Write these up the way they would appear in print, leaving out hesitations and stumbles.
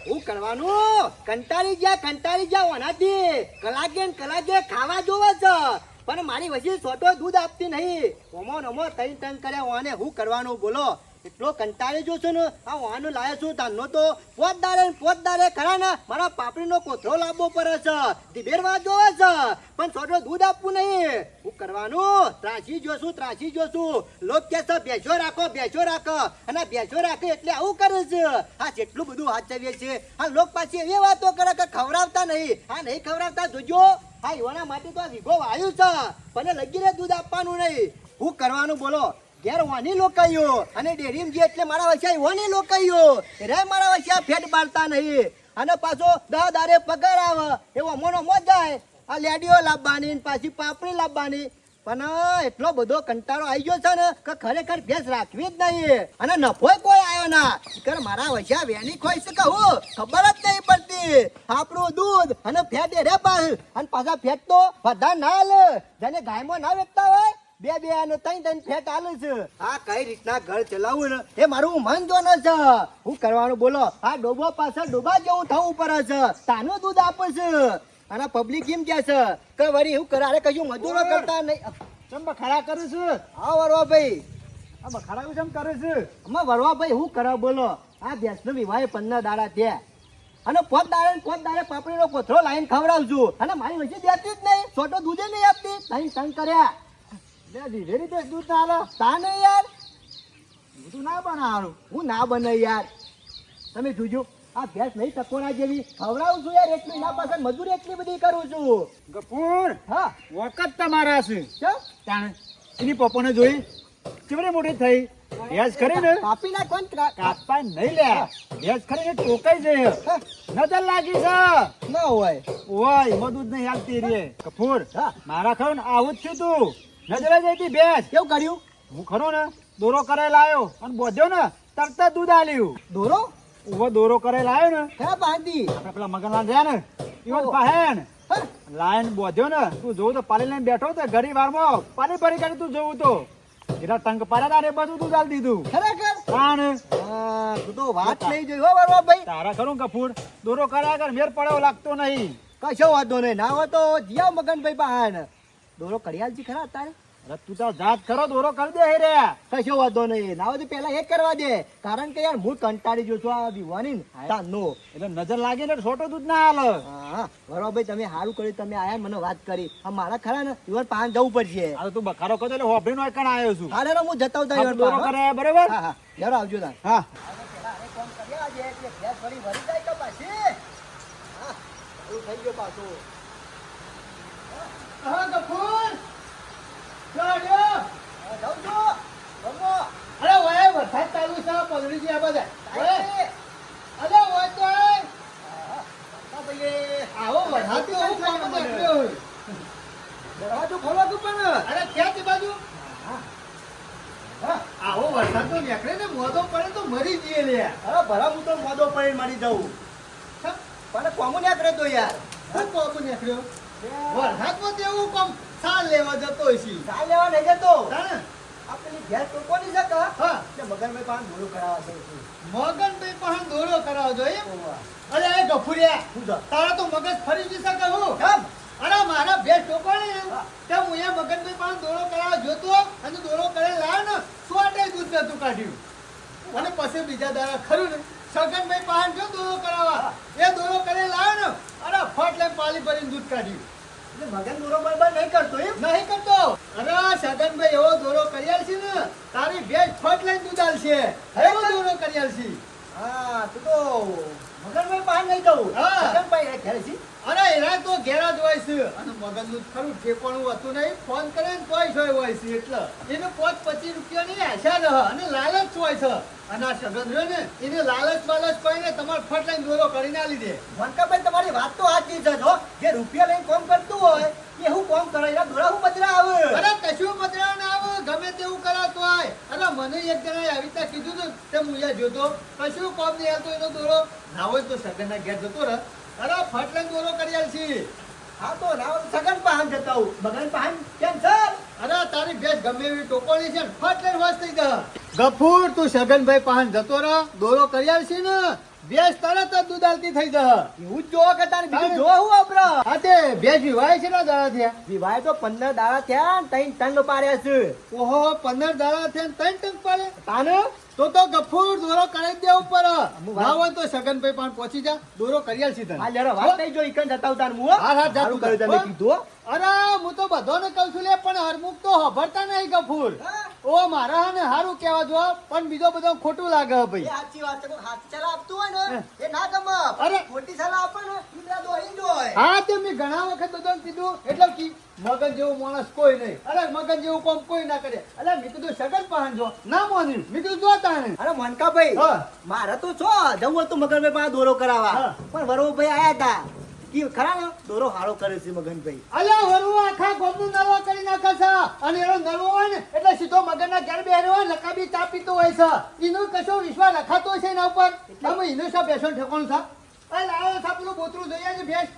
હું કરવાનું કંટાળી ગયા ઓનાથી કલાકે ખાવા જોવે છે પણ મારી વચ્ચે છોટો દૂધ આપતી નહીં. ઓમો તૈન કર્યા ઓને હું કરવાનું બોલો. એટલો કંટાળી જો છું ને આ ઓનું લાયો છું તાનો તો પોતદારે ખરા ને મારા પાપડીનો કોથળો લાવવો પડે છે. ધીબેરવા જોવે છે પણ છોટો દૂધ આપવું નહીં. હું કરવાનું ત્રાસી જોશું લોક કે છે ભેંસો રાખો અને ભેંસો રાખે એટલે આવું કરે છે. આ જેટલું બધું હાચવીએ છે આ લોક પાછી એવી વાતો કરે કે ખવડાવતા નહીં. આ નહીં ખવડાવતા જોજો. હા એવાના માટે તો આ વિઘો વાયુ છે પણ લગીને દૂધ આપવાનું નહીં. હું કરવાનું બોલો. ઘેર વાની લોકાયો અને ડેરીમ જે એટલે મારા વચ્ચે વાની લોકાયો રે મારા વચ્ચે ફેટ બાળતા નહીં. અને પાછો 10 દારે પગાર આવે એવો મોનો મોજ જાય. આ લેડીઓ લાવવાની પાછી પાપડી લાવવાની પણ એટલો બધો કંટાળો આવી ગયો છે ને કે ખરેખર ભેંસ રાખવી જ નહીં. અને નફો કોઈ આવ્યો ના કર મારા વચ્ચે વેની ખોઈ છે કહું ખબર જ નહીં પડતી. આપણું દૂધ અને ફેટ રે પાસ અને પાછા ફેટ તો બધા ના લે જેને ગાયમાં ના વેચતા હોય બે અને ત્રણ ફેટ આલે છે. આ કઈ રીતના ઘર ચલાવવું ને એ મારું મન જો ન છે. હું કરવાનું બોલો. આ ડોબો પાછળ ડોબા જેવું થવું પડે છે તાનું દૂધ આપે છે. અને પબ્લિક એમ કે છે કે વળી હું કરે અરે કશું મજૂરો કરતા નહીં. ચમ બખાડા કરું છું. હા વરવા ભાઈ આ બખાડા ચમ કરે છે. અમે વરવા ભાઈ હું કરે બોલો. આ ભેંસનો વિવાહ 15 દાડા થયા અને પોત દાડે પાપડીનો કોથળો લાઈન ખવડાવશું અને મારી વચ્ચે દેતી જ નહીં. છોટો દૂધે નહીં આપતી. તંગ કર્યા ધીરે રીતે દૂધ ના હાલો. તા નહીં યાર બધું ના બનાવું. હું ના બને યાર. તમે જોજો આ ભેંસ નહીં ટકોરા જેવી ખવડાવું છું યાર. એટલી ના પાછળ મજૂરી એટલી બધી કરું છું. ગફૂર હા વખત તમારા છે. કેમ તાણે એની પપ્પાને જોઈ કેવડી મોટી થઈ. ભેંસ ખરી ને કાપી નાખો ને કાપા નહીં લે. ભેંસ ખરી ને ટોકાઈ જાય. નજર લાગી છે ના હોય. ઓય એમાં દૂધ નહીં હાલતી રે. ગફૂર હા મારા ખરો ને આવું જ થયું તું. નજરે જઈતી ભેંસ. કેવું કર્યું? હું ખરો ને દોરો કરેલ આવ્યો અને બોધ્યો ને તરત દૂધ આલ્યું. દોરો ઉભો દોરો કરેલ આવ્યો ને ખરા બાંધી આપણે પેલા મગનલાલ રહ્યા ને ઈવન પહેન લાઈન બોધ્યો ને તું જોવું તો પાલી લઈને બેઠો તો ઘડી વારમાં પાલી ભરી કરી તું જોવું તો જેટલા ટંક પાડ્યા તારે બધું દૂધ આલી દીધું. ખરેખર તાણ તું તો વાત નહીં જોઈ હો વરવા ભાઈ. તારા ખરું કપૂર દોરો કર્યા કર મેર પડ્યો લાગતો નહીં. કશો વાંધો નહીં. ના હોય તો જીયા મગનભાઈ બહાર દોરો કડિયાલજી ખરા તારે. અરે તું તો જાત ખરો દોરો કરી દે હે રે. કશો વાંધો નહીં. ના હોય તો પેલા એ કરવા દે કારણ કે યાર હું કંટાળી જો છું આ વિવાની તાનો. એટલે નજર લાગે ને છોટો દૂધ ના હાલ. હા બરોબર ભાઈ તમે સારું કર્યું તમે આયા મને વાત કરી. આ મારા ખરા ને ઈવન પાન જવું પડશે. આ તું બખારો કરતો એટલે હોભરી નો કણ આવ્યો છું. હારે હું જતા આ દોરો કરે બરાબર. હા હા જરા આવજો તાર. હા થઈ ગયો પાછો. હા ગફૂર અરે ઓય વરસાદ ચાલુ છે પગડી ગયા બધા. અરે ઓય તો આવો વરસાદ તો હું કામ કર્યો. દરવાજો ખોલો તું પણ. અરે ક્યાં છે બાજુ. આવો વરસાદ તો નીકળે ને મોદો પડે તો મરી જઈએ લે. અરે ભરા હું તો મોદો પડી મારી દઉં પણ કોમું નીકળે તો યાર. શું કોમ નીકળ્યો વરસાદમાં તો એવું કોમ સાલ લેવા જતો છે. ચાલ લેવા નહીં જતો. હા આ પેલી ભેંસ તો કોની છે કા? હા તે મગનભાઈ પાન ધોળું કરાવવા છે. મગનભાઈ પાસે દોરો કરાવજો એમ. અરે એ ગફુરિયા શું છે? તારા તો મગજ ફરી જશે કે હું કેમ? અરે મારા ભેંસ ટોકણી તે હું એ મગનભાઈ પાસે દોરો કરાવવા જોતો અને દોરો કરે લાવ ને સોટે દૂધ નતું કાઢ્યું. અને પછી બીજા દાડા ખરું ને સગનભાઈ પાસે જો દોરો કરાવવા એ દોરો કરે લાવ ને અરે ફટ લઈને પાલી ભરીને દૂધ કાઢ્યું. એટલે મગન દોરો બરાબર નહીં કરતો એમ? નહીં કરતો. અરે સગનભાઈ એવો દોરો કર્યા છે ને તારી ભેંસ ફટ લઈને દૂધ આલશે. એવો દોરો કર્યા છે. હા તું તો મગનભાઈ પાન નહીં જવું. હા. મગનભાઈ એ ઘરે છે. અરે એના તો ઘેરા જ હોય છે અને મગજનું ખરું ઠેકાણું હતું નહીં. ફોન કરે ને તોય જોય હોય છે એટલે એને 25 રૂપિયાની આશા રહે અને લાલચ હોય છે. અને આ સગન રહ્યો ને એને લાલચ બાલચ કોઈ ને તમારે ફટ લઈને દોરો કરીને આલી દે. વનકાભાઈ તમારી વાત તો સાચી છે જો. જે રૂપિયા લઈને કામ કરતું હોય એ હું કામ કરે એના દોરા હું બદલા આવે. અરે કશું બદલા ના આવે ગમે તેવું કરાતો હોય. અરે મને એક જણાએ આવી રીતે કીધું હતું તે હું અહીંયા જોતો કશું કોમ નહીં આવતો એનો દોરો ના હોય તો સગનના ઘેર જતો રહે. અરે ફટ લઈને દોરો કરી આલશે. હા તો ના હોય તો સગન પાન જતા હું. મગન પાન કેમ છે? અરે તારી ભેંસ ગમે એવી ટોકોણી છે ને ફટ લઈને વાસ થઈ ગયા. ગફૂર તું સગનભાઈ પાસે જતો રહો દોરો કરી આલશે ને ભેંસ તરત જ દૂધ આલતી થઈ જશે. એવું જ જોવા કરતા ને બીજું જોવા હું વાપરો. હા તે ભેંસ વિવાય છે ને દાડા થયા? વિવાહ તો 15 દાડા થયા ને 3 ટંગ પાડ્યા છે. ઓહો 15 દાડા થયા ને 3 ટંક પાડે. તાને તો ગફૂર દોરો કરી જ દેવું પર ના હોય તો સગનભાઈ પણ પહોંચી જા દોરો કરી આલશી તને. આ લેરો વાત થઈ જો ઈકન જતા ઉતાર હું હા, હા, જા સારું તું કર્યું જા. તમે હો? કીધું હો. અરે હું તો બધાને કહું છું લે પણ હરમુખ તો હભરતા નહીં ગફૂર. ઓ મારા ને હારું કહેવા જો પણ બીજો બધો ખોટું લાગે એ ભાઈ. સાચી વાત છે કોઈ હાથી સલાહ આપતું હોય ને એ ના ગમે. અરે. ખોટી સલાહ આપે ને ઈંદરા દોહી જ હોય. હા તે મેં ઘણા વખત બધાને કીધું એટલે કી મગન જેવો માણસ કોઈ નહીં. અરે મગન જેવું કામ કોઈ ના કરે. અરે મેં કીધું સગન પહાણ જો ના માન્યું. મેં કીધું જો તાણે. અરે મનકાભાઈ હા. મારે તો છો જવું હતું મગનભાઈ પાસે દોરો કરાવવા હા. પણ વરવુભાઈ આયા હતા કે ખરા ને દોરો હારો કરે છે મગનભાઈ. અલ્યા વરુ આખા ગોમનું નરવો કરી નાખે છે અને એનો નરવો હોય ને એટલે સીધો મગનના ઘર બેહરો હોય લકાબી ચા પીતો હોય છે. એનો કશો વિશ્વાસ રખાતો હોય છે એના ઉપર. તમે એનો શા બેસણ ઠેકોણ છે? અરે લાવો છે પેલું બોતરું જોઈએ છે ભેંસ.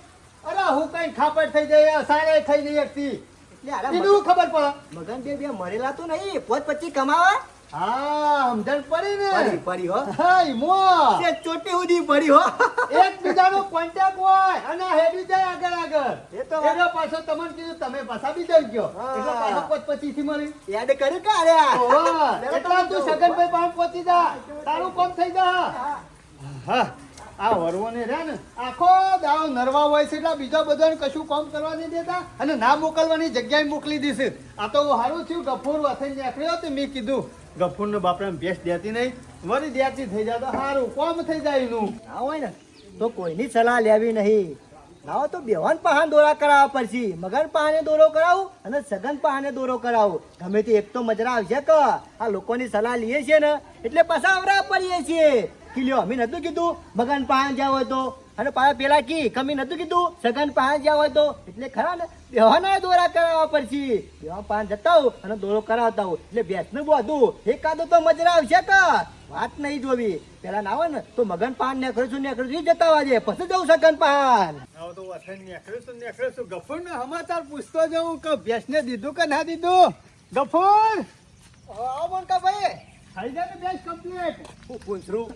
અરે હું કઈ ખાપડ થઈ જાય સારે થઈ જાય એકથી. એટલે અરે એનું ખબર પડે. મગનભાઈ બે મરેલા તો નહીં 25 કમાવા હા સમજણ પડી પડી ને. પડી હો. હા ઈમો. તે ચોટી સુધી પડી હો. એકબીજાનો કોન્ટેક્ટ હોય અને હેડી જાય આગળ આગળ. એ તો વાત. એનો પાછો તમને કીધું તમે પાછા બી જઈ ગયો હા. એટલે પાછો 25 થી મળી. યાદ કર્યું કે અરે ઓહો, એટલા તું સગનભાઈ પાસે પહોંચી જા. તારું કામ થઈ જા. હા આ વરવોને રહ્યા ને આખો દાવ નરવા હોય છે એટલે બીજા બધાને કશું કામ કરવા નહીં દેતા અને ના મોકલવાની જગ્યાએ મોકલી દેશે. આ તો સારું થયું ગફૂર વાથઈને નીકળ્યો તો મેં કીધું ગફૂરનો બાપને ભેંસ દેતી નહીં વળી દેતી થઈ જાય તો સારું કામ થઈ જાય એનું. ના હોય ને તો કોઈની સલાહ લેવી નહીં. ના હોય તો બેવાન પહાણ દોરા કરાવવા પડશે. મગન પહાણે દોરો કરાવું અને સગન પહાણે દોરો કરાવું. ગમે તે એક તો મજરા આવશે કે આ લોકોની સલાહ લઈએ છીએ ને એટલે પાછા આવરા પડીએ છીએ. કિલ્યો અમે નતું કીધું મગન પહાણ જાવ હોય તો અને પાછા પેલા કી કમી નતું કીધું સગન પહાણ જાવ હોય તો એટલે ખરા ને બેવાના દોરા કરાવવા પડશે. બેવાન પહાણ જતા હોઉં અને દોરો કરાવતા હોઉં એટલે ભેંસનું બધું એકાદો તો મજરા આવશે કે વાત નહીં જોવી. પેલા ના હોય ને તો મગન પાન ને કરું જતા વાજે પછી જવું સગન પાન. આવો તો વાથઈને નીકળ્યો છું ગફૂરને સમાચાર પૂછતો જવું કે ભેંસને દીધું કે ના દીધું. ગફૂર આવો મનકાભાઈ થઈ જાય ને ભેંસ કમ્પ્લીટ. હું પૂછરું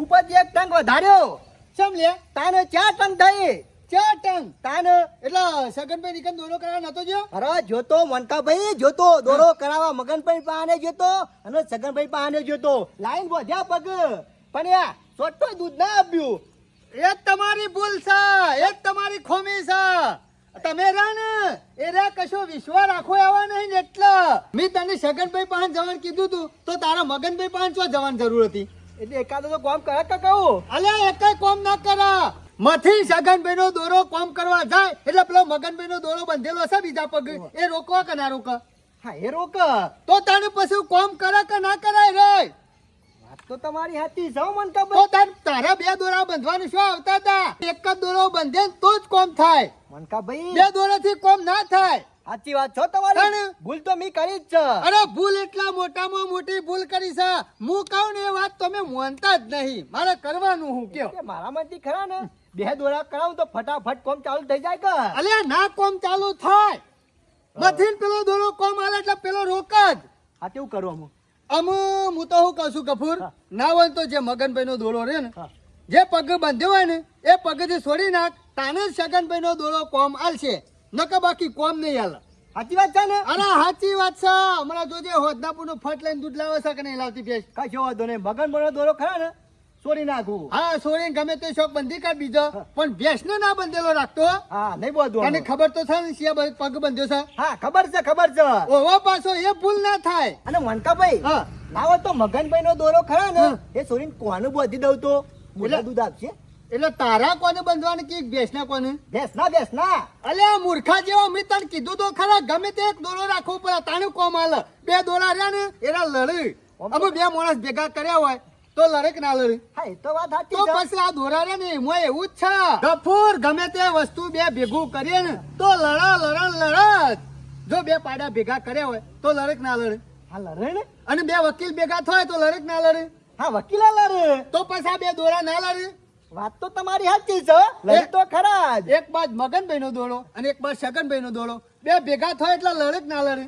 ઉપરથી એક ટંગ વધાર્યો ચમ લે તાને 4 ટંગ થઈ 4 ટંગ. તાને એટલે સગનભાઈ નીકળ દોરો કરાવવા નતો જો. અરે જોતો મનકાભાઈ જોતો દોરો કરાવવા મગનભાઈ પાને જોતો અને સગનભાઈ પાને જોતો લાઈન વધ્યા પગ પણ યા સોટો દૂધ ના આપ્યું. એ જ તમારી ભૂલ છે એ જ તમારી ખોમી છે. તમે રા ને એ રા કશો વિશ્વાસ રાખો એવા નહીં ને એટલે મેં તને સગનભાઈ પાસે જવાનું કીધું તું તો તારા મગનભાઈ પાસે શું જવાની જરૂર હતી? એટલે એકાદો તો કામ કરે કે કહું અલ્યા એકેય કોમ ના કરા. મથી સગનભાઈ નો દોરો કોમ કરવા જાય એટલે પેલો મગનભાઈ નો દોરો બંધેલો છે બીજા પગ એ રોકવા કે ના રોકે? હા એ રોક તો તને પછી કોમ કરે કે ના કરાય રે? વાત તો તમારી સાચી છે હો તો મનકાભાઈ. તારા બે દોરા બંધવાનું શું આવતા હતા? એક જ દોરો બંધે ને તો જ કોમ થાય. મનકાભાઈ બે દોરાથી કોમ ના થાય. સાચી વાત છો તમારી. તાણે. ભૂલ તો મેં કરી જ છે. અરે ભૂલ એટલા મોટામાં મોટી ભૂલ કરી છે. હું કહું ને એ વાત તમે માનતા જ નહીં. મારે કરવાનું હું કયો? કે મારા માંથી ખરા ને બે દોરા કરાવું તો ફટાફટ કોમ ચાલુ થઈ જાય કે અલ્યા ના કોમ ચાલુ થાય. મથીન પેલો દોરો કોમ આલે એટલે પેલો રોક જ. આ કેવું કરું હું હું તો શું કહું છું ગફૂર હા. ના હોય તો જે મગનભાઈ નો દોરો રે ને હા. જે પગ બાંધ્યો હોય ને એ પગથી છોડી નાખ તાને જ સગનભાઈ નો દોરો કોમ આલશે નકર બાકી કોમ નહીં આલે. સાચી વાત છે ને અરે સાચી વાત છે. હમણાં જોજે હોદનાપુર નું ફટ લઈને દૂધ લાવે છે કે નહીં લાવતી ભેંસ? કશો વાંધો નહીં મગન બનો દોરો ખરા ને છોડી નાખું. હા છોડીને ગમે તે શોખ બંધી કાઢ બીજો પણ ભેંસ ને ના બંધેલો રાખતો. હા નહીં બોલતું તને ખબર તો છે ને શિયા પગ બંધ્યો છે. હા ખબર છે ઓવો પાછો એ ભૂલ ના થાય. અને મનકાભાઈ હા ના હોય તો મગનભાઈ નો દોરો ખરા ને હા. એ છોડીને કોનું બોધી દઉં તો મોઢા એટલે- દૂધ આપશે. એટલે તારા કોને બંધવાનું કે ભેંસ ના કોને? બેસ ના અલ્યા મૂર્ખા જેવો મેં તને કીધું તો ખરા ગમે તે એક દોરો રાખવો પડે તાનું કોમ હાલે. બે દોરા રહ્યા ને એના લડે. અમે બે માણસ ભેગા કર્યા હોય તો લડે કે ના લડે? હા એ તો વાત સાચી તો છે. પછી આ દોરા રહ્યા ને એમાં એવું જ છે ગફૂર ગમે તે વસ્તુ બે ભેગું કરીએ ને તો લડત. જો બે પાડા ભેગા કર્યા હોય તો લડે કે ના લડે? હા લડે ને અને બે વકીલ ભેગા થાય તો લડે કે ના લડે? હા વકીલા લડે. તો પછી આ બે દોરા ના લડે? વાત તો તમારી સાચી છે લડે તો ખરા જ. એક બાદ મગનભાઈ નો દોડો અને એક બાદ સગનભાઈ નો દોડો બે ભેગા થાય એટલે લડે કે ના લડે?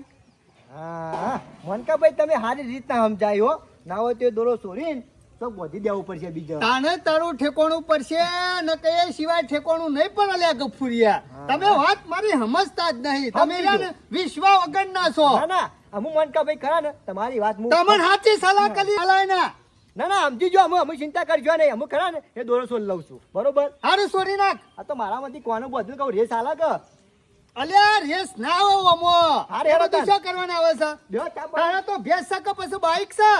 હા મનકાભાઈ તમે સારી રીતના સમજાયો. ના હોય તો એ દોરો છોડીને તો બોધી દેવું પડશે બીજો. તાને તારું ઠેકોણું પડશે ને કે એ સિવાય ઠેકોણું નહીં પણ અલ્યા ગફુરિયા. તમે વાત મારી સમજતા જ નહીં. તમે સમજી ને વિશ્વ વગરના છો. ના ના અમુ મનકા ભાઈ ખરા ને તમારી વાત હું તમને સાચી સલાહ કરી આલાય ના. ના ના સમજી જો અમે ચિંતા કરજો નહીં. અમે ખરા ને એ દોરો સોલ લઉં છું બરોબર. હારું છોડી નાખ. આ તો મારામાંથી કોનું બધું કહું રેસ આલા કે અલ્યા રેસ ના આવો અમો. હારે એ હેડો બધું તાન. શું કરવાના આવે છે? બેહો ચા પાણી. તારે તો ભેંસ છે કે પછી બાઈક છે?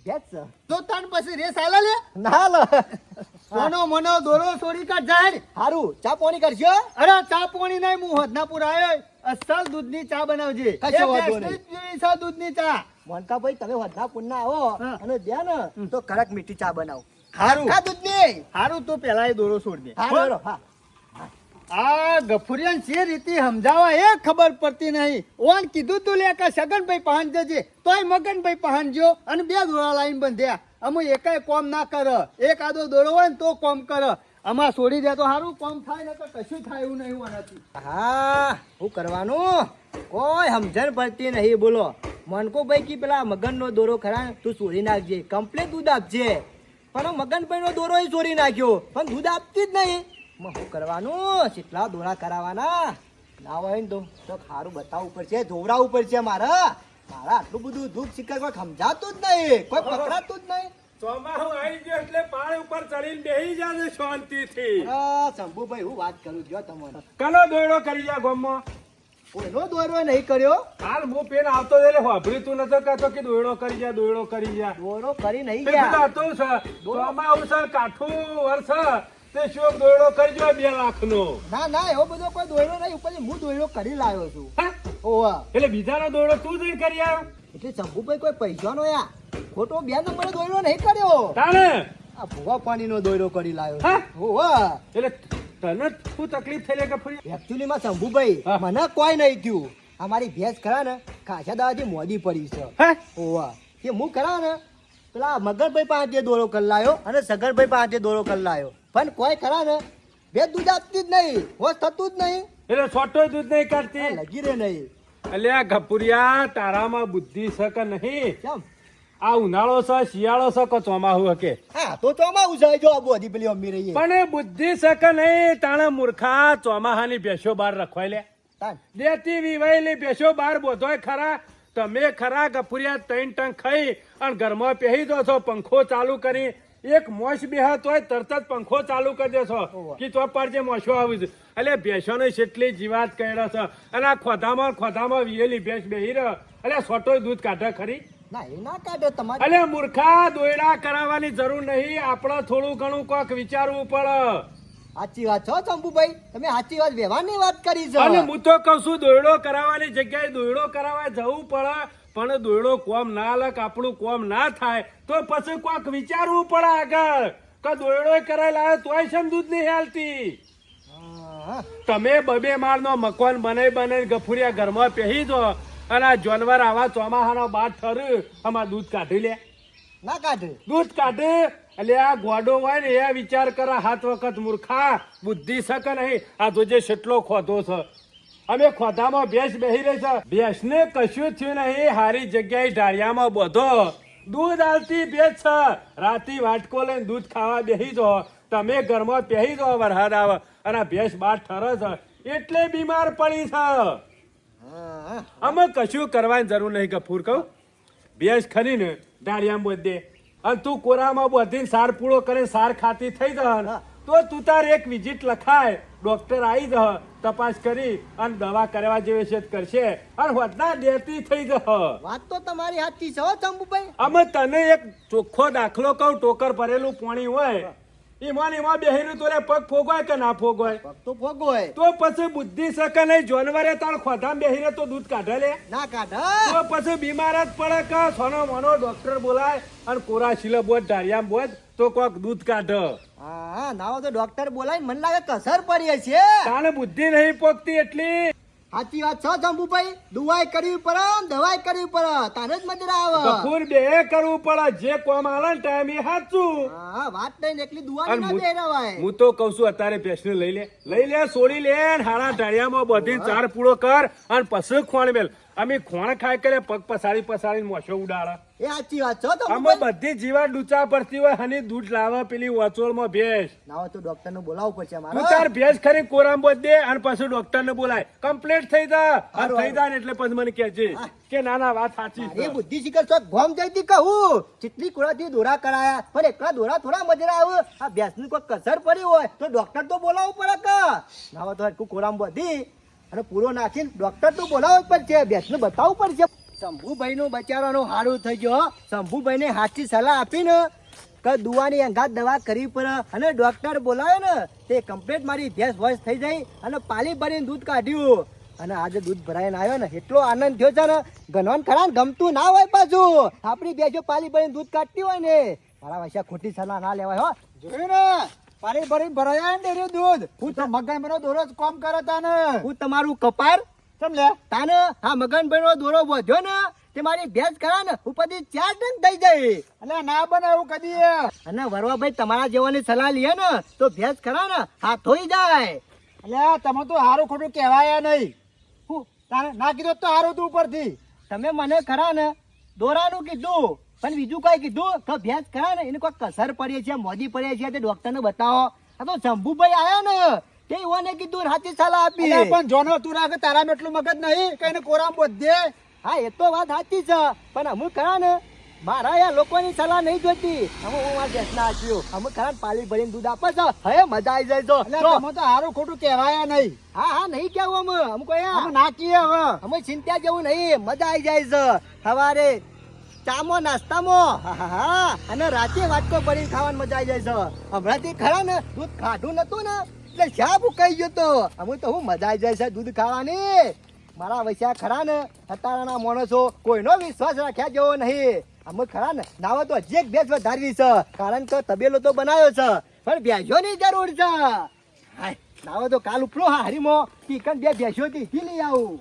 ભેજ છે. તો તાન પછી રેસ આલા લે. ના લો સોનો મનો દોરો છોડી કાઢ જાય. હારું ચા પાણી કરશો. અરે ચા પોણી નહીં, હું હોદનાપુર આવ્યો. અસલ દૂધની ચા બનાવજે. કશો એ વાંધો ભેંસની જ પીવી છે દૂધની ચા. મોનકા ભાઈ તમે વધના પુણ્ય આવો હા. અને દે ને તો કડક મીઠી ચા બનાવો. હારું કા દૂધની હારું તું પેલા એ દોરો છોડ દે. હારું હેડો, હા આ ગફુરિયાન જે રીતે સમજાવવા એ ખબર પડતી નહીં. ઓન કીધું તું લે કે સગનભાઈ પહાન જજે, તોય મગનભાઈ પહાન જો અને બે દોરા લાઈન બંધ્યા. અમે એકાય કોમ ના કર. એક આદો દોરો હોય ને તો કોમ કર. આમાં છોડી દે તો સારું કોમ થાય ને કશું થાય એવું નહીં હોવાથી. હા શું કરવાનું કોઈ સમજણ પડતી નહીં. બોલો મનકો ભાઈ કી પેલા મગનનો દોરો ખરા ને તું ચોરી નાખજે, કમ્પ્લીટ દૂધ આપજે. પણ મગનભાઈ નો દોરો ચોરી નાખ્યો પણ દૂધ આપતી જ નહીં. શું કરવાનું? કેટલા દોરા કરાવવાના? ના હોય ને તો સારું બતાવવું પડશે, ધોવડાવવું પડશે. મારા આટલું બધું દૂધ શીખર કોઈ સમજાતું જ નહીં, કોઈ પકડાતું જ નહીં. ચોમાસું આવી ગયો એટલે પાળ ઉપર ચડીને બેસી જાજે શાંતિથી. શંભુભાઈ હું વાત કરું જો તમને કનો દોયડો કરી જા ગામમાં. કોઈનો દોરો નહીં કર્યો. હાલ હું પેન આવતો એટલે હોભળી તું નતો કહેતો કે દોયડો કરી જા દોયડો કરી જા. દોરો કરી નહીં તે ગયા. બધું હતું છે. ચોમાસું છે, કાઠું વર્ષ તે શું દોયડો કરજો 2 લાખનો. ના ના એવો બધો કોઈ દોયડો નહીં. ઉપર હું દોયડો કરી લાવ્યો છું. હા? ઓવા એટલે બીજાનો દોયડો તું જઈને કરી આવ્યો એટલે શંભુભાઈ કોઈ પૈસાનો યા ખોટો 2 નંબરનો દોયડો નહીં કર્યો. તાણે? આ ભૂવા પાણીનો દોયડો કરી લાવ્યો હા? છું. ઓવા એટલે તને શું તકલીફ થઈ લે કે ફરી? એકચ્યુઅલી માં શંભુભાઈ હા. મને કોઈ નહીં થયું. અમારી ભેંસ ખરા ને ખાસા દાવાથી મોદી પડી છે. હે? ઓવા કે હું ખરા ને પેલા મગરભાઈ પાસે દોરો કરી લાવ્યો અને સગરભાઈ પાસે દોરો કરી લાવ્યો પણ કોઈ ખરા ને બે દૂધ આપતી જ નહીં, હોશ થતું જ નહીં. એટલે છોટો દૂધ નહીં આ કરતી. લગી રે નહીં. અલ્યા ગપુરિયા તારામાં બુદ્ધિ છે કે નહીં? કેમ? આ ઉનાળો છે, શિયાળો છે કે ચોમાસું હકે? હા તો ચોમાસું છે જો આ બધી પેલી અમી રહી પણ એ બુદ્ધિ છે કે નહીં? તાણે મૂર્ખા ચોમાહાની ભેંસો બહાર રખવાય લે. દેતી વિવાયેલી ભેંસો બહાર બોધોય ખરા. તમે ખરા ગપુરિયા 3 ટંક ખાઈ અને ઘરમાં પહેરી દો છો, પંખો ચાલુ કરી એક મોશ બેહા તોય તરત જ પંખો ચાલુ કરી દેશો કે તો પાડજે મોશો આવી છે. એટલે ભેંસોને કેટલી જીવાત કર્યો છે અને આ ખોધામાં વિયેલી ભેંસ બેહી રહ્યો એટલે સોટો દૂધ કાઢે ખરી? ના એ ના કાઢે તમારે. અલે મૂર્ખા દોયડા કરાવવાની જરૂર નહીં. આપણે થોડું ઘણું કોક વિચારવું પડે. સાચી વાત છો ચંપુભાઈ, તમે સાચી વાત વ્યવહારની વાત કરી છે. અને હું તો કઉ છું દોયડો કરાવવાની જગ્યાએ દોયડો કરાવવા જવું પડે. પણ દોયડો કોમ ના લક આપણું કોમ ના થાય તો પછી કોક વિચારવું પડે આગળ કે દોયડો કરાવી લાવે તોય છે દૂધ નહીં હાલતી. હા, તમે 2 માળનો મકાન બનાવી ગફુરિયા ઘરમાં પહેરી દો અને આ જાનવર આવા ચોમાહાનો બાદ ઠર્યું આમાં દૂધ કાઢી લે. ના કાઢે. દૂધ કાઢે એટલે આ ગોડો હોય ને એ વિચાર કરે 7 વખત મૂર્ખા બુદ્ધિ છે કે નહીં? આ જોજે કેટલો ખોધો છે. અમે ખોધામાં ભેંસ બેહી રહી છે, ભેંસને કશું થયું નહીં. હારી જગ્યાએ ઢાળિયામાં બધો દૂધ આલતી ભેંસ છે. રાતી વાટકો લઈને દૂધ ખાવા બેહી જો. તમે ઘરમાં પહેરી દો વરસાદ આવે અને આ ભેંસ બહાર ઠરે છે એટલે બીમાર પડી છે. હા, અમે કશું કરવાની જરૂર નહીં. ગફૂર કહું ભેંસ ખરીને ઢાળિયામાં બોધ દે અને તું કોરામાં બોધીને સાર પૂળો કરીને સાર ખાતી થઈ જાય તો તું તાર એક વિઝિટ લખાય. ડોક્ટર આવી જ તપાસ કરી અને દવા કરવા જેવી છે કરશે અને વધના દેતી થઈ જ. વાત તો તમારી સાચી છે હો ચંપુભાઈ. અમે તને એક ચોખ્ખો દાખલો કહું. ટોકર ભરેલું પાણી હોય એમાં બેહીને તોરે પગ ફોગવાય કે ના ફોગવાય? પગ તો ભોગોય. તો પછી બુદ્ધિ શકે નહીં. જાનવરે તાર ખોધામાં બેહીને તો દૂધ કાઢે લે. ના કાઢે. તો પછી બીમાર જ પડે કે સોનો મોનો ડોક્ટર બોલાય અને કોરા શીલા બોધ ઢાળિયામાં બોધ તો કોક દૂધ કાઢે. હા નાવો તો ડોક્ટર બોલાય મને લાગે કસર પડી છે. તાને બુદ્ધિ નહીં પોકતી એટલી. સાચી વાત છે ચંપુભાઈ. દુવાઈ કરવી પડે ને દવાઈ કરવી પડે તાને જ મજા આવે. ગફૂર બે કરવું પડે. જે કોમ આલે ને ટાઈમ એ સાચું. હા વાત નહીં એકલી દુવાની અને ના બેરાવાય. હું તો કઉ છું અત્યારે ભેંસને લઈ લે છોડી લે ને હાડા ઢાળિયામાં બધીને ચાર પૂળો કર અને પછી ખોણ મેલ. અમે ખોણ ખાય કરે પગ પસાડીને મોસો ઉડાડે. એ સાચી વાત છો તો આમાં બધી જીવા ડૂચા પડતી હોય હની દૂધ લાવે પેલી વચોળમાં ભેંસ ના તો ડોક્ટર નું બોલાવવું પડશે તું મારે તાર ભેંસ ખરી કોરામ બોધ દે અને પછી ડોક્ટર ને બોલાય કમ્પ્લીટ થઈ જા હારું, થઈ જાય ને એટલે પછી મને કહેજે કે ના ના વાત સાચી એ છે બુદ્ધિ શીખર છો ગોમ જઈતી કહું ચીટલી કોળાથી દોરા કરાયા પણ એકલા દોરા થોડા મજરા આવે આ ભેંસની કોઈ કસર પડી હોય તો ડોક્ટર તો બોલાવવું પડે કે ના તો હરકું કોરામ બધી અને પૂરો નાખીને ડોક્ટર તો બોલાવવું જ પડશે ભેંસને બતાવવું પડશે શંભુભાઈ નું બચારાનું હારું થઈ ગયો શંભુભાઈ ને સાચી સલાહ આપીને કે દુવાની અંગાત દવા કરવી પડે અને ડોક્ટર બોલાવે ને તે કમ્પ્લીટ મારી ભેંસ વોશ થઈ જાય અને પાલી ભરીને દૂધ કાઢ્યું અને આજે દૂધ ભરાઈને આવ્યો ને એટલો આનંદ થયો છે ને ગણવાન ખરા ને ગમતું ના હોય પાછું આપણી ભેંસો પાલી ભરીને દૂધ કાઢતી હોય ને મારા વૈસા ખોટી સલાહ ના લેવાય હો જોયું ને પાણી ભરી ભરાયા ને ડેરી દૂધ હું તો મગનભાઈનો દોરો જ કામ કરે તાને હું તમારું કપાર સમલે તાને હા મગનભાઈ નો દોરો બોધ્યો ને તે મારી ભેંસ ખરા ને ઉપરથી 4 ટન થઈ જાય એટલે ના બને એવું કદી અને વરવાભાઈ તમારા જેવાની સલાહ લે ને તો ભેંસ ખરા ને હાથ હોઈ જાય એટલે તમે તો હારું ખોટું કહેવાય નહીં હું તારે ના કીધું તો હારું તું ઉપરથી તમે મને ખરા ને દોરાનું કીધું પણ બીજું કઈ કીધું તો ભેંસ ખરા ને એને કોઈ કસર પડી છે મોદી પડી છે તે ડોક્ટર ને બતાવો આ તો શંભુભાઈ આયા ને તે યુવાને કીધું સાચી સલાહ આપી એટલે પણ જોનો તું રાખ તારામાં એટલું મગજ નહીં કઈને કોરામ બધે હા એ તો વાત સાચી છે પણ અમુક ખરા ને મારા યા લોકોની સલાહ નહીં જોતી હું મારા ભેંસના આપ્યું અમુક ખરા ને પાલી ભરીને દૂધ આપે છે હવે મજા આવી જાય એટલે તો તમે તો હારું ખોટું કહેવાય નહીં હા હા નહીં કેવું અમે અમુક અહીંયા અમે ના કહીએ હવે અમે ચિંતા જેવું નહીં મજા આવી જાય છે સવારે ચામો નાસ્તામાં હા અને રાતે વાટકો ભરીને ખાવાની મજા આવી જાય છે હમણાંથી ખરા ને દૂધ ખાધું નતું ને એટલે શા ભૂકાઈ ગયો તો અમે તો હું મજા આવી જાય છે દૂધ ખાવાની મારા વૈસા ખરા ને અત્યારના માણસો કોઈનો વિશ્વાસ રાખ્યા જેવો નહીં અમે ખરા ને નાવા તો હજી એક ભેંસ વધારવી છે કારણ કે તબેલો તો બનાવ્યો છે પણ ભેંસોની જરૂર છે હાય નાવા તો કાલ ઉપરો હારીમાં ચિકન 2 ભેંસો થી લઈ આવું